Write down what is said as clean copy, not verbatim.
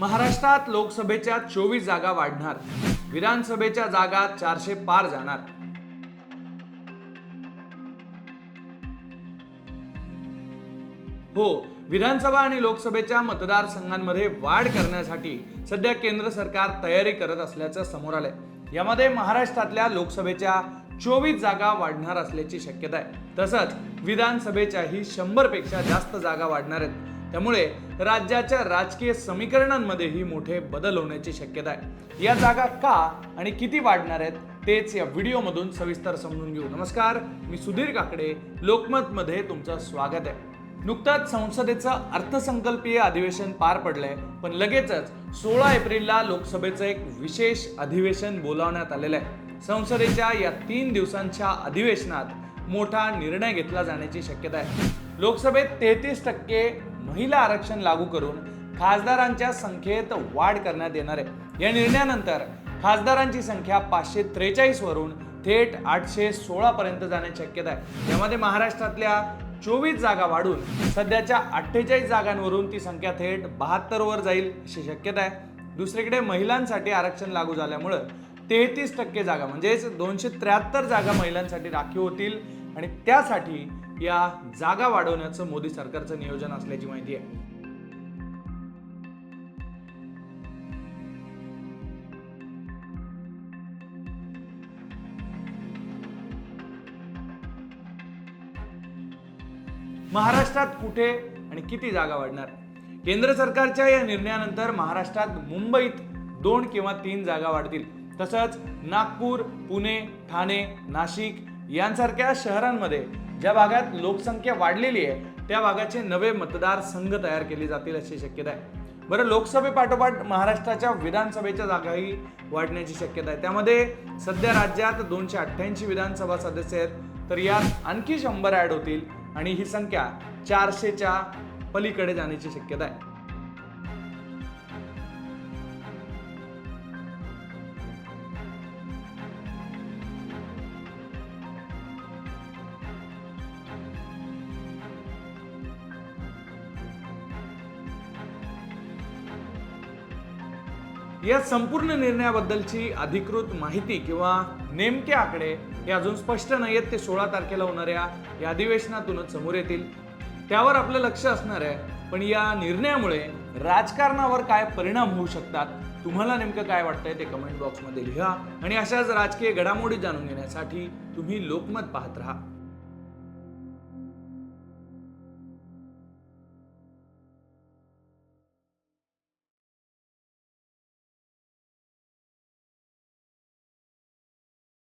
महाराष्ट्रात लोकसभेच्या 24 जागा वाढणार, विधानसभेच्या जागा 400 पार जाणार। हो, विधानसभा आणि लोकसभेच्या मतदारसंघांमध्ये वाढ करण्यासाठी सध्या केंद्र सरकार तयारी करत असल्याचं समोर आलंय। यामध्ये महाराष्ट्रातल्या लोकसभेच्या 24 जागा वाढणार असल्याची शक्यता आहे। तसंच विधानसभेच्याही 100 पेक्षा जास्त जागा वाढणार आहेत। त्यामुळे राज्याच्या राजकीय समीकरणांमध्येही मोठे बदल होण्याची शक्यता आहे। या जागा का आणि किती वाढणार आहेत तेच या व्हिडिओमधून सविस्तर समजून घेऊ। नमस्कार, मी सुधीर काकडे, लोकमत मध्ये तुमचं स्वागत आहे। नुकताच संसदेचं अर्थसंकल्पीय अधिवेशन पार पडलंय, पण लगेचच 16 एप्रिलला लोकसभेचं एक विशेष अधिवेशन बोलावण्यात आलेलं आहे। संसदेच्या या 3 दिवसांच्या अधिवेशनात मोठा निर्णय घेतला जाण्याची शक्यता आहे। लोकसभेत 33% महिला आरक्षण लागू करून खासदारांच्या संख्येत वाढ करण्यात येणार आहे। या निर्णयानंतर खासदारांची संख्या 543 वरून थेट 816 पर्यंत जाण्याची शक्यता आहे। यामध्ये महाराष्ट्रातल्या 24 जागा वाढून सध्याच्या 48 जागांवरून ती संख्या थेट 72 वर जाईल अशी शक्यता आहे। दुसरीकडे महिलांसाठी आरक्षण लागू झाल्यामुळे 33% जागा म्हणजेच 273 जागा महिलांसाठी राखीव होतील आणि त्यासाठी या जागा वाढवण्याचं मोदी सरकारचं नियोजन असल्याची माहिती आहे। महाराष्ट्रात कुठे आणि किती जागा वाढणार? केंद्र सरकारच्या या निर्णयानंतर महाराष्ट्रात मुंबईत 2 किंवा 3 जागा वाढतील। तसंच नागपूर, पुणे, ठाणे, नाशिक यांसारख्या शहरांमध्ये ज्या भागात लोकसंख्या वाढलेली आहे त्या भागाचे नवे मतदारसंघ तयार केले जातील अशी शक्यता आहे। बरं, लोकसभेपाठोपाठ महाराष्ट्राच्या विधानसभेच्या जागाही वाढण्याची शक्यता आहे। त्यामध्ये सध्या राज्यात 288 विधानसभा सदस्य आहेत, तर यात आणखी 100 ऍड होतील आणि ही संख्या 400च्या पलीकडे जाण्याची शक्यता आहे। या संपूर्ण निर्णयाबद्दलची अधिकृत माहिती किंवा नेमके आकडे हे अजून स्पष्ट नाहीयेत। ते 16 तारखेला होणाऱ्या या अधिवेशनातूनच समोर येतील, त्यावर आपलं लक्ष असणार आहे। पण या निर्णयामुळे राजकारणावर काय परिणाम होऊ शकतात, तुम्हाला नेमकं काय वाटतंय ते कमेंट बॉक्समध्ये लिहा आणि अशाच राजकीय घडामोडी जाणून घेण्यासाठी तुम्ही लोकमत पाहत राहा।